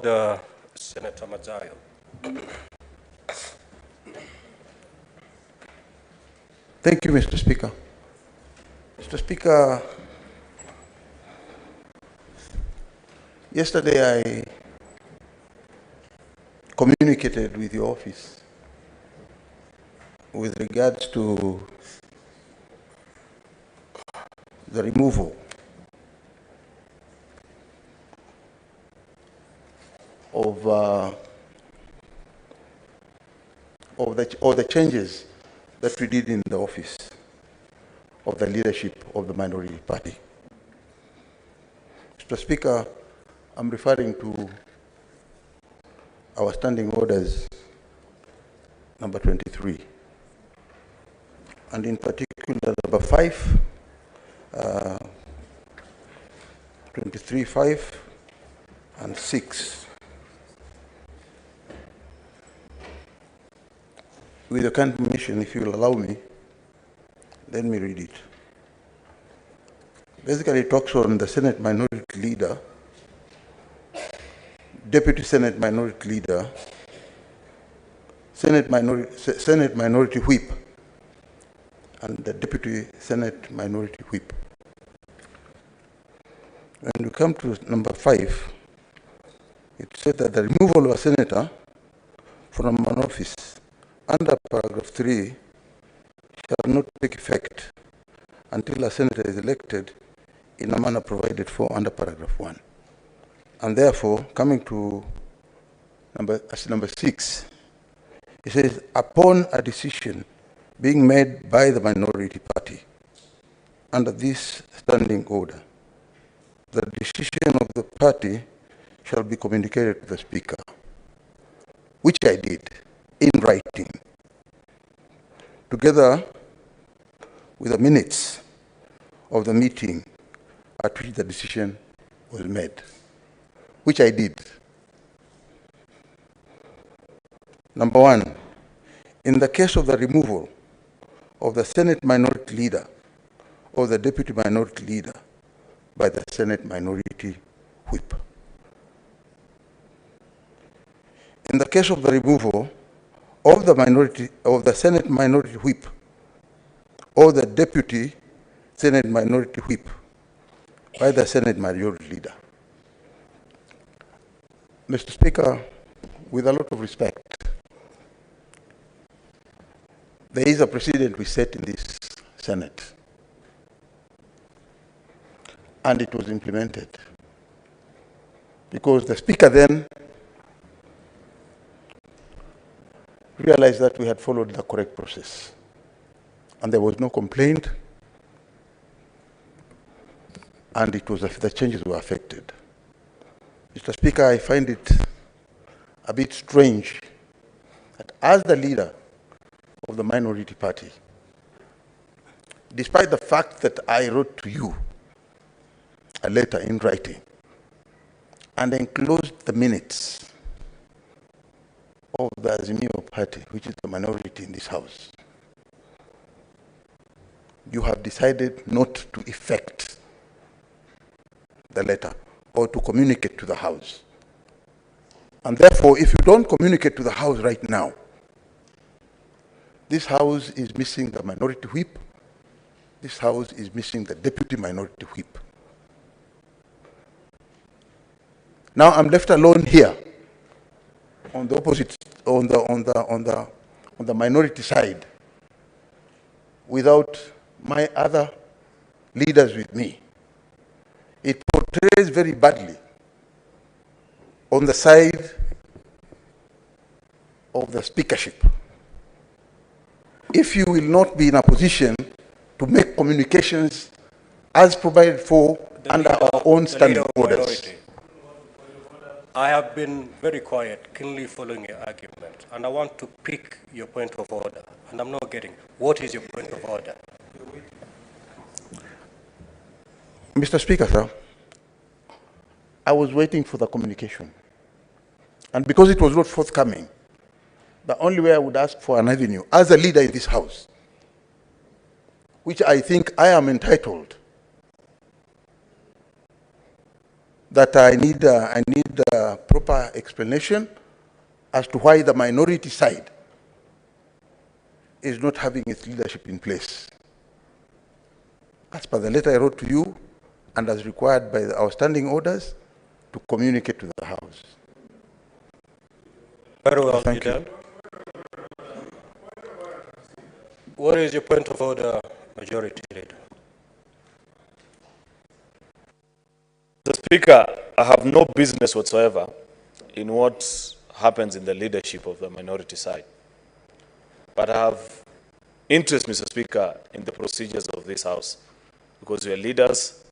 Senator Mazayo. Thank you, Mr. Speaker. Mr. Speaker, yesterday I communicated with your office with regards to the removal of the changes that we did in the office of the leadership of the minority party. Mr. Speaker, I'm referring to our standing orders number 23, and in particular number 5, 23, 5, and 6. With your kind permission, if you will allow me, let me read it. Basically, it talks on the Senate Minority Leader, Deputy Senate Minority Leader, Senate Minority Whip, and the Deputy Senate Minority Whip. When we come to number 5, it said that the removal of a senator from an office under paragraph 3 shall not take effect until a senator is elected in a manner provided for under paragraph 1. And therefore, coming to number 6, it says, upon a decision being made by the minority party under this standing order, the decision of the party shall be communicated to the Speaker, which I did in writing, together with the minutes of the meeting at which the decision was made, which I did. Number 1, in the case of the removal of the Senate Minority Leader or the Deputy Minority Leader by the Senate Minority Whip. In the case of the removal of the Senate Minority Whip or the Deputy Senate Minority Whip by the Senate Majority Leader. Mr. Speaker, with a lot of respect, there is a precedent we set in this Senate, and it was implemented because the Speaker then realized that we had followed the correct process and there was no complaint, and it was the changes were affected. Mr. Speaker, I find it a bit strange that as the leader of the minority party, despite the fact that I wrote to you a letter in writing and enclosed the minutes of the Azimio party, which is the minority in this house, you have decided not to effect the letter or to communicate to the House. And therefore, if you don't communicate to the House right now, this House is missing the minority whip, this House is missing the deputy minority whip. Now I'm left alone here on the opposite, on the minority side, without my other leaders with me. It portrays very badly on the side of the speakership. If you will not be in a position to make communications as provided for under our own standing orders. I have been very quiet, keenly following your argument, and I want to pick your point of order, and I'm not getting. What is your point of order? Mr. Speaker, sir, I was waiting for the communication. And because it was not forthcoming, the only way I would ask for an avenue, as a leader in this House, which I think I am entitled that I need a proper explanation as to why the minority side is not having its leadership in place. As per the letter I wrote to you, and as required by our standing orders, to communicate to the House. Very well, Thank you. done. What is your point of order, Majority Leader? Mr. Speaker, I have no business whatsoever in what happens in the leadership of the minority side. But I have interest, Mr. Speaker, in the procedures of this House, because we are leaders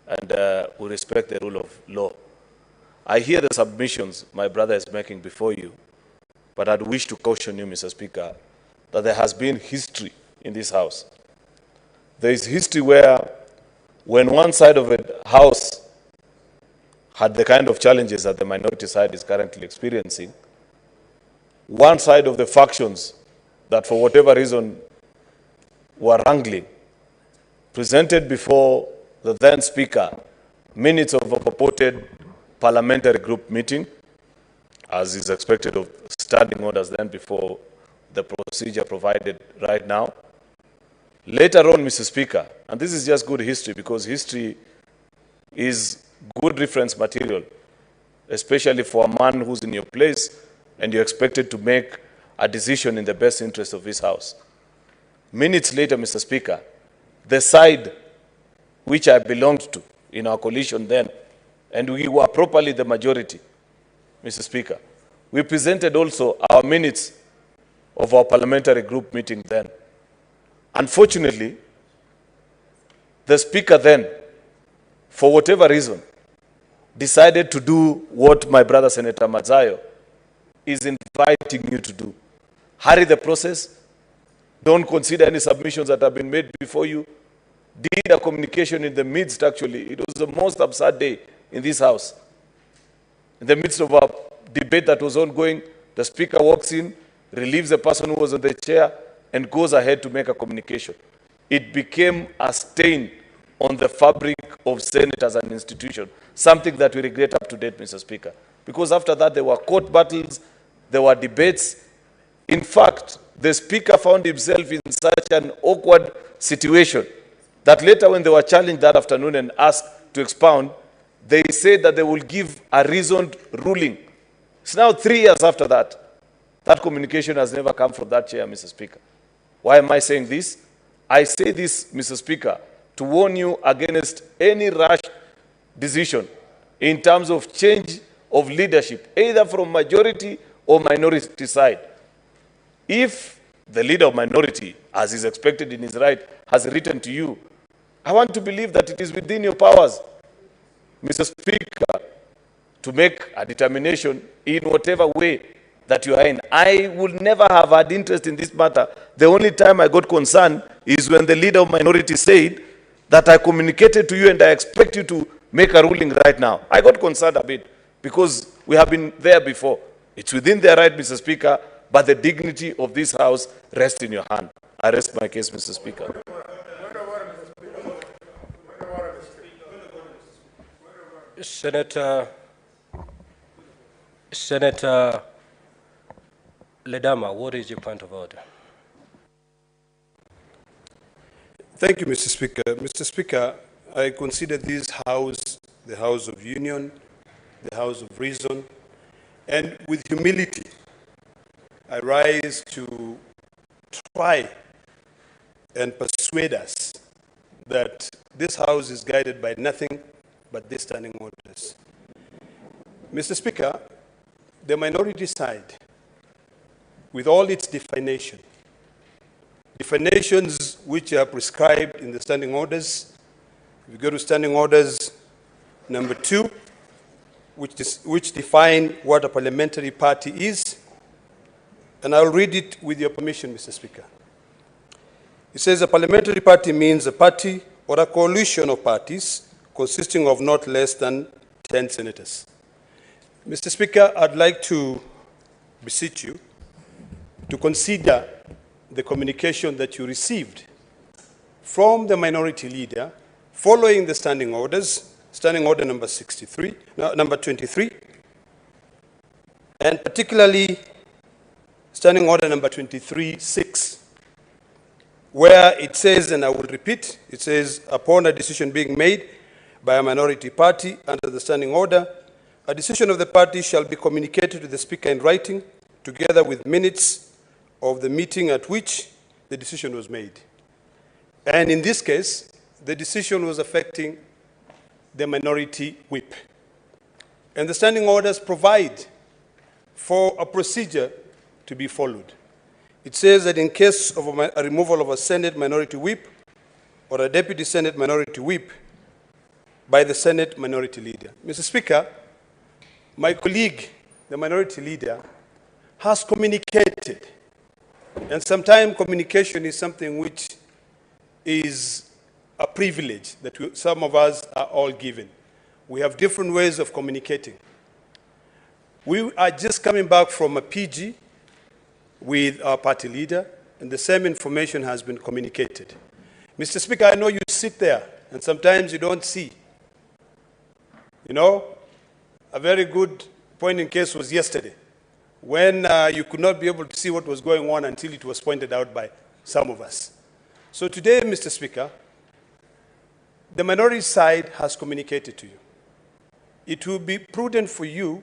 and we respect the rule of law. I hear the submissions my brother is making before you, but I'd wish to caution you, Mr. Speaker, that there has been history in this House. There is history where when one side of a House had the kind of challenges that the minority side is currently experiencing, one side of the factions that for whatever reason were wrangling presented before the then Speaker minutes of a purported parliamentary group meeting, as is expected of standing orders then before the procedure provided right now. Later on, Mr. Speaker, and this is just good history because history is good reference material, especially for a man who's in your place and you're expected to make a decision in the best interest of this House. Minutes later, Mr. Speaker, the side which I belonged to in our coalition then, and we were properly the majority, Mr. Speaker, we presented also our minutes of our parliamentary group meeting then. Unfortunately, the Speaker then, for whatever reason, decided to do what my brother Senator Mazayo is inviting you to do. Hurry the process. Don't consider any submissions that have been made before you. Did a communication in the midst, actually. It was the most absurd day in this House. In the midst of a debate that was ongoing, the Speaker walks in, relieves the person who was on the chair, and goes ahead to make a communication. It became a stain on the fabric of Senate as an institution, something that we regret up to date, Mr. Speaker. Because after that, there were court battles, there were debates. In fact, the Speaker found himself in such an awkward situation that later when they were challenged that afternoon and asked to expound, they said that they will give a reasoned ruling. It's now 3 years after that. That communication has never come from that chair, Mr. Speaker. Why am I saying this? I say this, Mr. Speaker, to warn you against any rash decision in terms of change of leadership, either from majority or minority side. If the leader of minority, as is expected in his right, has written to you, I want to believe that it is within your powers, Mr. Speaker, to make a determination in whatever way that you are in. I would never have had interest in this matter. The only time I got concerned is when the leader of minority said that I communicated to you and I expect you to make a ruling right now. I got concerned a bit because we have been there before. It's within their right, Mr. Speaker, but the dignity of this House rests in your hand. I rest my case, Mr. Speaker. Senator Ledama, what is your point of order? Thank you, Mr. Speaker. Mr. Speaker, I consider this House the House of Union, the House of Reason, and with humility, I rise to try and persuade us that this House is guided by nothing but these standing orders. Mr. Speaker, the minority side, with all its definitions which are prescribed in the standing orders, if you go to standing orders number 2, which define what a parliamentary party is, and I'll read it with your permission, Mr. Speaker. It says a parliamentary party means a party or a coalition of parties consisting of not less than 10 senators. Mr. Speaker, I'd like to beseech you to consider the communication that you received from the minority leader following the standing orders Standing Order number 63, no, number 23, and particularly Standing Order number 23.6, where it says, and I will repeat, it says, upon a decision being made by a minority party under the Standing Order, a decision of the party shall be communicated to the Speaker in writing, together with minutes of the meeting at which the decision was made. And in this case, the decision was affecting the minority whip. And the standing orders provide for a procedure to be followed. It says that in case of a removal of a Senate minority whip or a Deputy Senate minority whip by the Senate minority leader. Mr. Speaker, my colleague, the minority leader, has communicated. And sometimes communication is something which is a privilege that some of us are all given. We have different ways of communicating. We are just coming back from a PG with our party leader, and the same information has been communicated. Mr. Speaker, I know you sit there, and sometimes you don't see. You know, a very good point in case was yesterday, when you could not be able to see what was going on until it was pointed out by some of us. So today, Mr. Speaker, the minority side has communicated to you. It will be prudent for you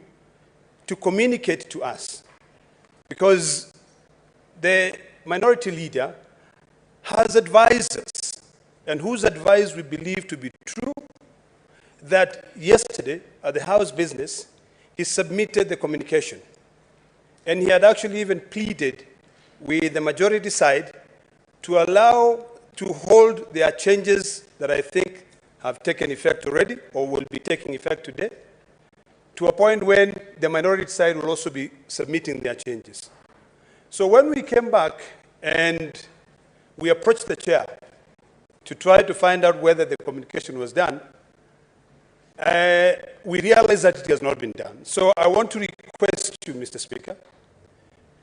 to communicate to us, because the minority leader has advised us, and whose advice we believe to be true, that yesterday at the House business, he submitted the communication. And he had actually even pleaded with the majority side to allow, to hold their changes that I think have taken effect already or will be taking effect today, to a point when the minority side will also be submitting their changes. So when we came back and we approached the chair to try to find out whether the communication was done, we realized that it has not been done. So I want to request you, Mr. Speaker,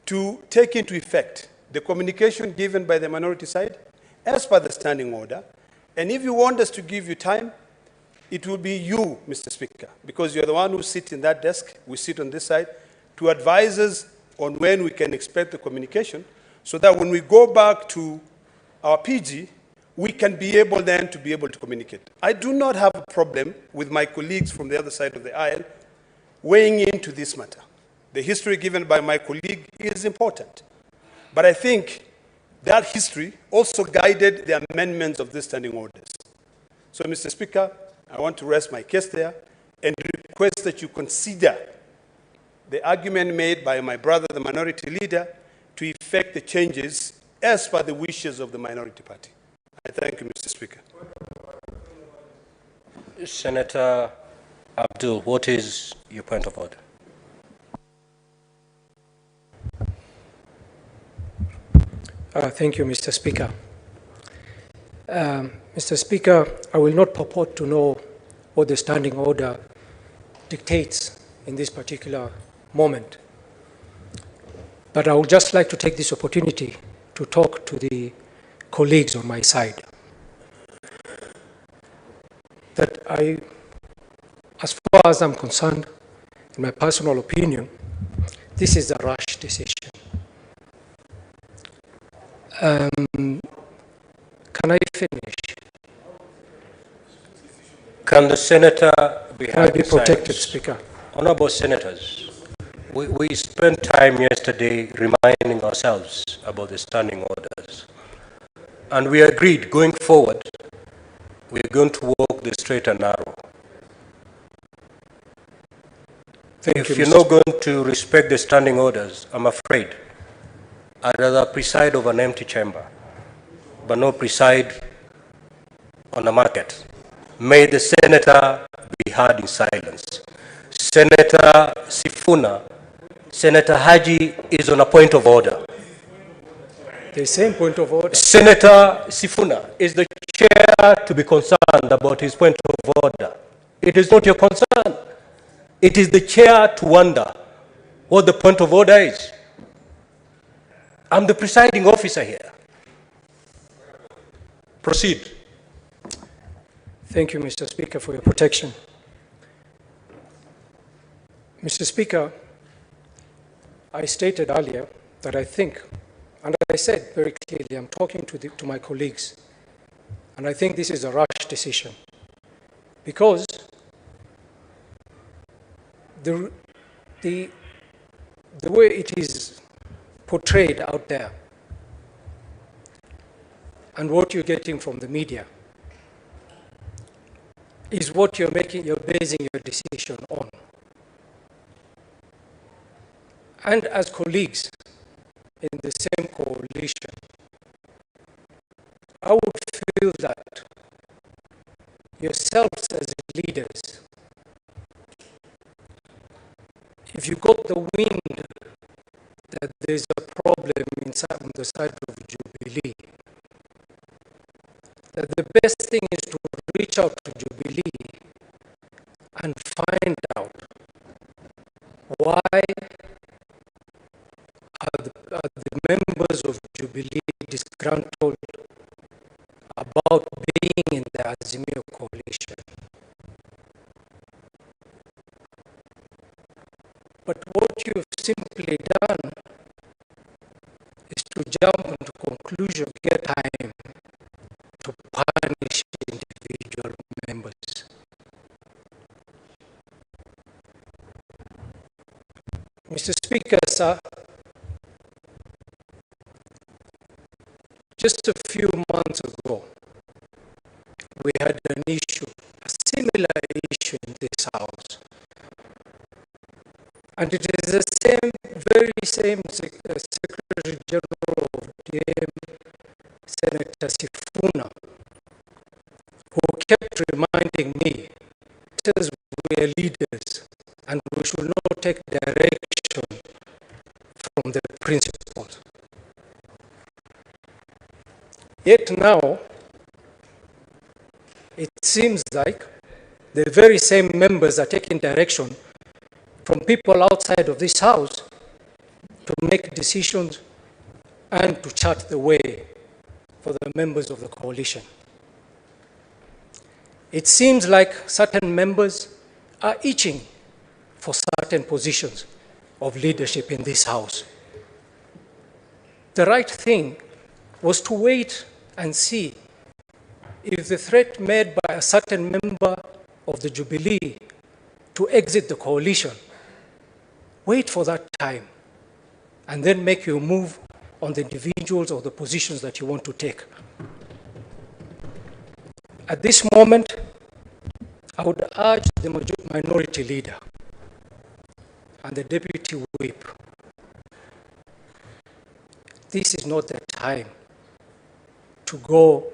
to take into effect the communication given by the minority side as per the standing order. And if you want us to give you time, it will be you, Mr. Speaker, because you're the one who sits in that desk, we sit on this side, to advise us on when we can expect the communication, so that when we go back to our PG, we can be able then to be able to communicate. I do not have a problem with my colleagues from the other side of the aisle weighing into this matter. The history given by my colleague is important. But I think that history also guided the amendments of these standing orders. So, Mr. Speaker, I want to rest my case there and request that you consider the argument made by my brother, the minority leader, to effect the changes as per the wishes of the minority party. I thank you, Mr. Speaker. Senator Abdul, what is your point of order? Thank you, Mr. Speaker. Mr. Speaker, I will not purport to know what the standing order dictates in this particular moment. But I would just like to take this opportunity to talk to the colleagues on my side. That as far as I'm concerned, in my personal opinion, this is a rash decision. Can I finish? Can the senator be Can I be protected, Speaker? Honorable senators, we spent time yesterday reminding ourselves about the standing orders. And we agreed going forward, we're going to walk the straight and narrow. If you're not going to respect the standing orders, I'm afraid I'd rather preside over an empty chamber, but not preside on a market. May the senator be heard in silence. Senator Sifuna, Senator Haji is on a point of order. The same point of order. Senator Sifuna is the chair to be concerned about his point of order. It is not your concern. It is the chair to wonder what the point of order is. I'm the presiding officer here. Proceed. Thank you, Mr. Speaker, for your protection. Mr. Speaker, I stated earlier that I think, and I said very clearly, I'm talking to my colleagues, and I think this is a rash decision because the way it is portrayed out there and what you're getting from the media is what you're basing your decision on. And as colleagues in the same coalition, I would feel that yourselves as leaders, if you got the wind that there's a problem on the side of Jubilee, that the best thing is to reach out to Jubilee and find out why are the members of Jubilee disgruntled about being in the Azimio coalition. But what you've simply done is to jump into conclusion, get time to punish individual members. Mr. Speaker, sir, just a few months ago, we had an issue, a similar issue in this House. And it is the very same Secretary General of DM, Senator Sifuna, who kept reminding me, says we are leaders and we should not take direction from the principles. Yet now, it seems like the very same members are taking direction from people outside of this House to make decisions and to chart the way for the members of the coalition. It seems like certain members are itching for certain positions of leadership in this House. The right thing was to wait and see if the threat made by a certain member of the Jubilee to exit the coalition, wait for that time and then make your move on the individuals or the positions that you want to take. At this moment, I would urge the minority leader and the deputy whip, this is not the time to go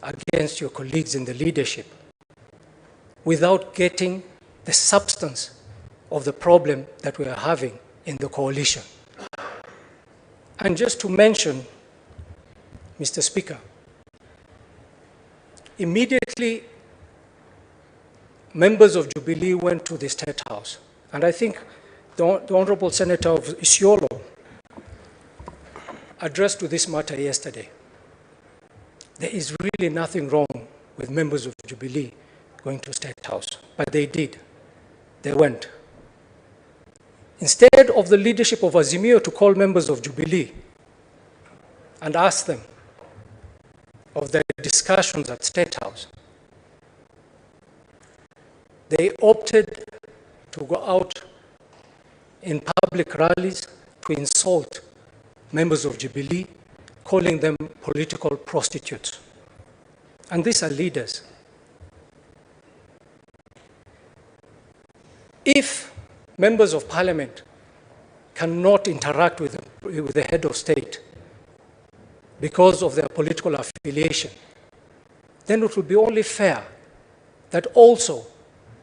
against your colleagues in the leadership without getting the substance of the problem that we are having in the coalition. And just to mention, Mr. Speaker, immediately members of Jubilee went to the State House, and I think the Honorable Senator of Isiolo addressed to this matter yesterday. There is really nothing wrong with members of Jubilee going to State House, but they did. They went. Instead of the leadership of Azimio to call members of Jubilee and ask them of their discussions at State House, they opted to go out in public rallies to insult members of Jubilee, calling them political prostitutes. And these are leaders. If members of parliament cannot interact with the head of state because of their political affiliation, then it would be only fair that also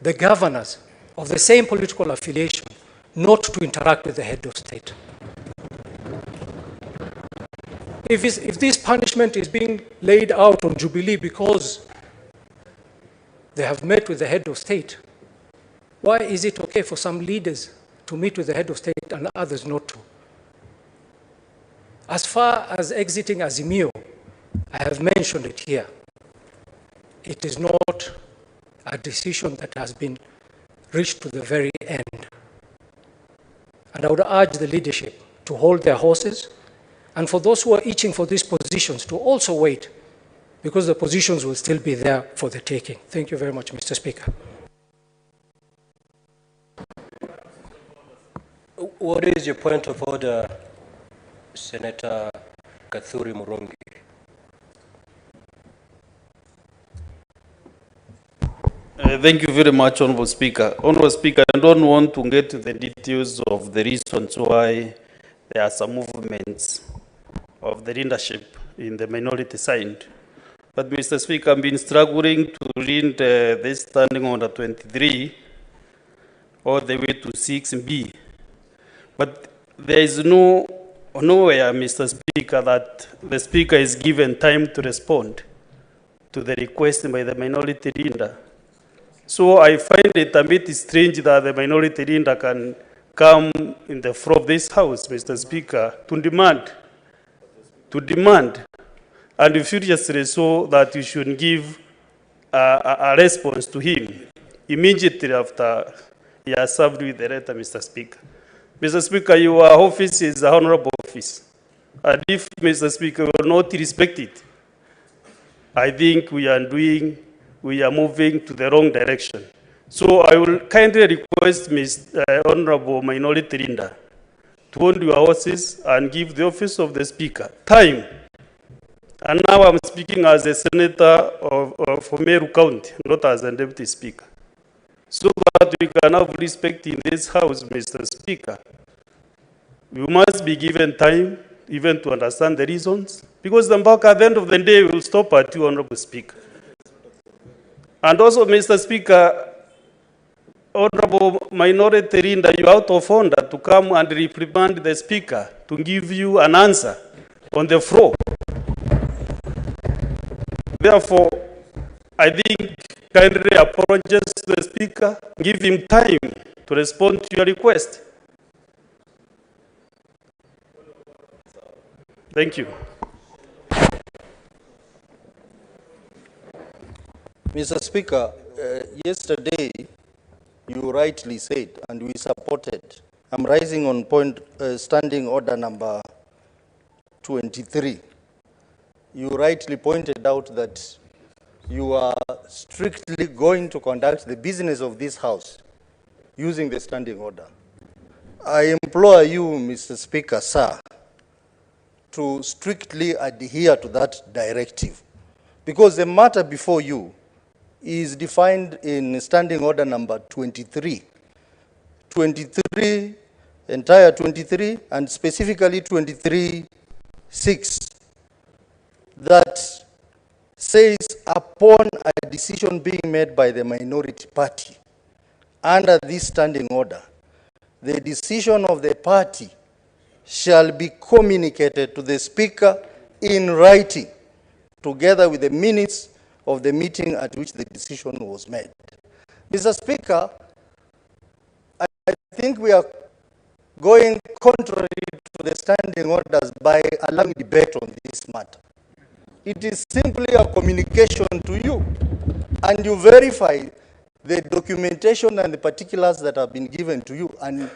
the governors of the same political affiliation not to interact with the head of state. If this punishment is being laid out on Jubilee because they have met with the head of state, why is it okay for some leaders to meet with the head of state and others not to? As far as exiting Azimio, I have mentioned it here. It is not a decision that has been reached to the very end. And I would urge the leadership to hold their horses, and for those who are itching for these positions to also wait, because the positions will still be there for the taking. Thank you very much, Mr. Speaker. What is your point of order, Senator Kathuri Murungi? Thank you very much, Honorable Speaker. Honorable Speaker, I don't want to get to the details of the reasons why there are some movements of the leadership in the minority side. But, Mr. Speaker, I've been struggling to read this standing order 23 all the way to 6B. But there is nowhere, Mr. Speaker, that the Speaker is given time to respond to the request by the minority leader. So I find it a bit strange that the minority leader can come in the floor of this House, Mr. Speaker, to demand, and furiously so that you should give a response to him immediately after he has served with the letter, Mr. Speaker. Mr. Speaker, your office is an honorable office. And if, Mr. Speaker, we will not respect it, I think we are moving to the wrong direction. So I will kindly request Honorable Minority Leader to hold your horses and give the office of the Speaker time. And now I'm speaking as a senator of Meru County, not as a deputy speaker. So that we can have respect in this House, Mr. Speaker, we must be given time even to understand the reasons, because the Mbaka at the end of the day will stop at you, Honorable Speaker. And also, Mr. Speaker, Honorable Minority Leader, you are out of order to come and reprimand the Speaker to give you an answer on the floor. Therefore, I think kindly apologize to the Speaker, give him time to respond to your request. Thank you. Mr. Speaker, yesterday you rightly said, and we supported, I'm rising on standing order number 23. You rightly pointed out that you are strictly going to conduct the business of this House using the standing order. I implore you, Mr. Speaker, sir, to strictly adhere to that directive, because the matter before you is defined in standing order number 23. 23, entire 23, and specifically 23.6, that says upon a decision being made by the minority party under this standing order, the decision of the party shall be communicated to the Speaker in writing, together with the minutes of the meeting at which the decision was made. Mr. Speaker, I think we are going contrary to the standing orders by allowing debate on this matter. It is simply a communication to you, and you verify the documentation and the particulars that have been given to you and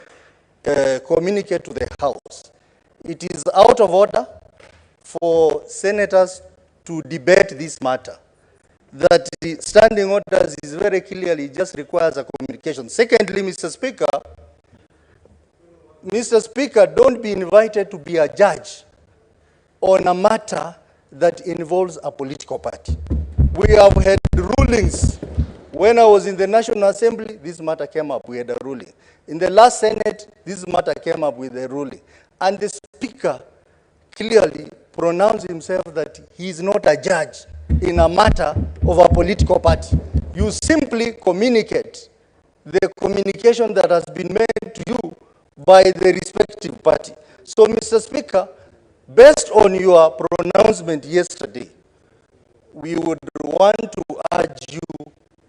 communicate to the House. It is out of order for senators to debate this matter. That the standing orders is very clearly just requires a communication. Secondly, Mr. Speaker, don't be invited to be a judge on a matter that involves a political party. We have had rulings. When I was in the National Assembly, this matter came up, we had a ruling. In the last Senate, this matter came up with a ruling. And the Speaker clearly pronounced himself that he is not a judge in a matter of a political party. You simply communicate the communication that has been made to you by the respective party. So, Mr. Speaker, based on your pronouncement yesterday, we would want to urge you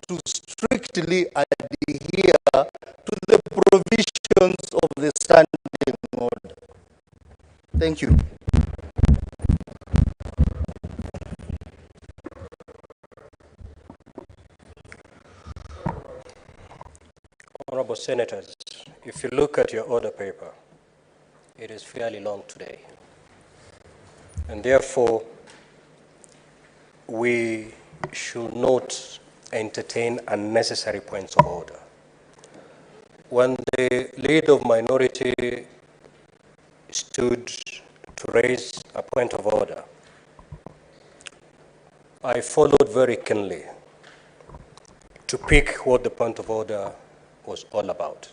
to strictly adhere to the provisions of the standing order. Thank you. Senators, if you look at your order paper, it is fairly long today. And therefore, we should not entertain unnecessary points of order. When the leader of minority stood to raise a point of order, I followed very keenly to pick what the point of order was all about.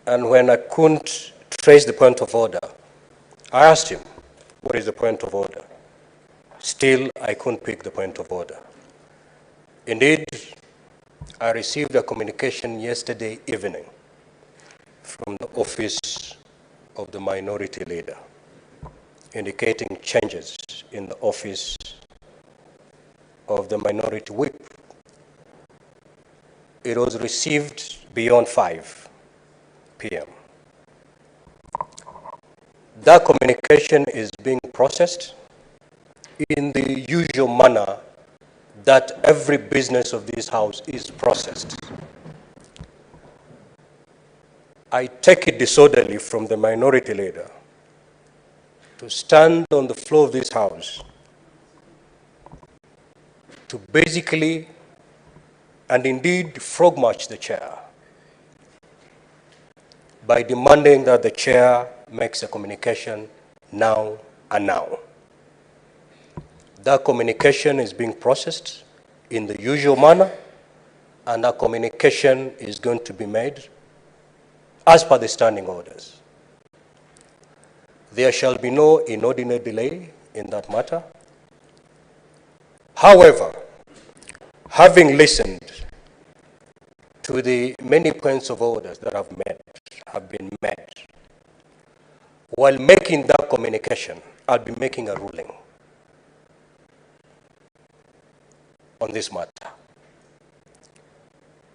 And when I couldn't trace the point of order, I asked him, what is the point of order? Still, I couldn't pick the point of order. Indeed, I received a communication yesterday evening from the office of the minority leader indicating changes in the office of the minority whip. It was received beyond 5 p.m. That communication is being processed in the usual manner that every business of this House is processed. I take it disorderly from the minority leader to stand on the floor of this House to basically and indeed frog march the chair by demanding that the chair makes a communication now and now. That communication is being processed in the usual manner, and that communication is going to be made as per the standing orders. There shall be no inordinate delay in that matter. However, having listened to the many points of orders that have been made, while making that communication, I'll be making a ruling on this matter.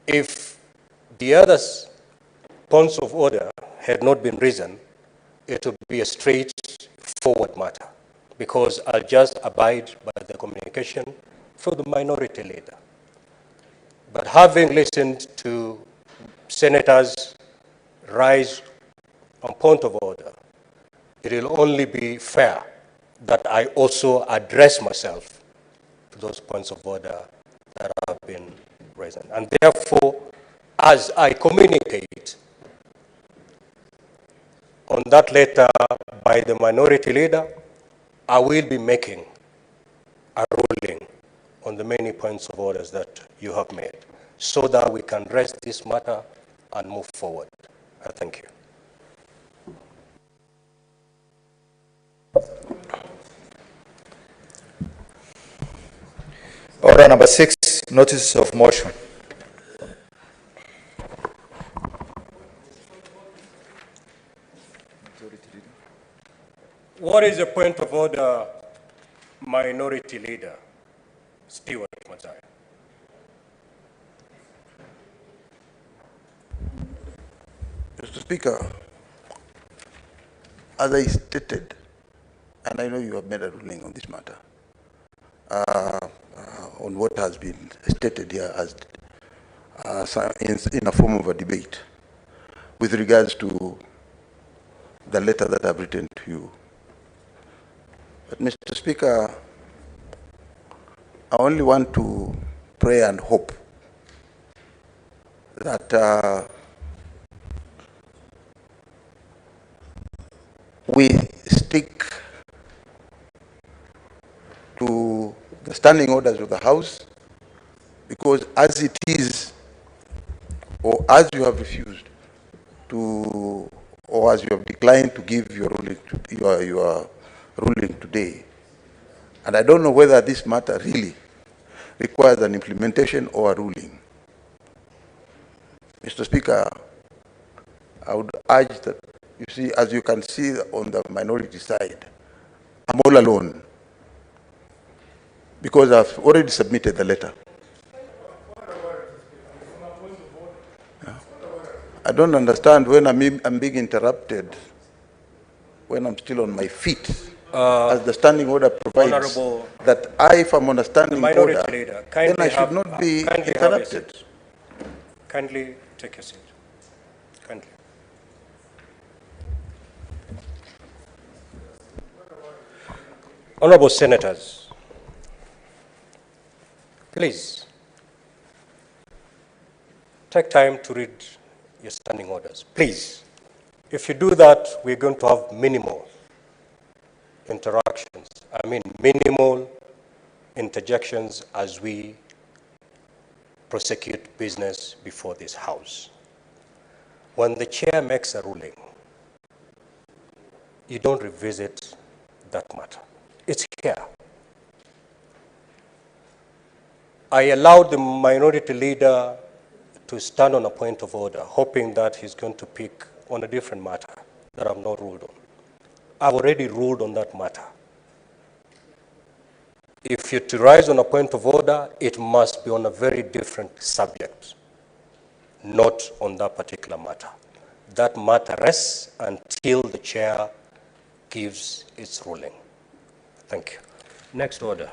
If the other points of order had not been risen, it would be a straightforward matter, because I'll just abide by the communication from the minority leader. But having listened to senators rise on point of order, it will only be fair that I also address myself to those points of order that have been raised. And therefore, as I communicate on that letter by the minority leader, I will be making a ruling on the many points of orders that you have made, so that we can rest this matter and move forward. I thank you. Order number 6, notice of motion. What is the point of order, minority leader, Stewart Matai? Mr. Speaker, as I stated, and I know you have made a ruling on this matter, on what has been stated here as in a form of a debate with regards to the letter that I've written to you. But Mr. Speaker, I only want to pray and hope that we stick to the standing orders of the House, because as it is, or as you have refused to, or as you have declined to give your ruling, your ruling today, and I don't know whether this matter really requires an implementation or a ruling. Mr. Speaker, I would urge that, you see, as you can see on the minority side, I'm all alone, because I've already submitted the letter. I don't understand when I'm being interrupted, when I'm still on my feet, as the standing order provides, that if I'm on a standing order, then I should not be interrupted. Kindly take your seat. Kindly. Honorable Senators, please take time to read your standing orders. Please. If you do that, we're going to have minimal interactions. I mean, minimal interjections as we prosecute business before this House. When the chair makes a ruling, you don't revisit that matter. It's here. I allowed the minority leader to stand on a point of order, hoping that he's going to pick on a different matter that I've not ruled on. I've already ruled on that matter. If you're to rise on a point of order, it must be on a very different subject, not on that particular matter. That matter rests until the chair gives its ruling. Thank you. Next order.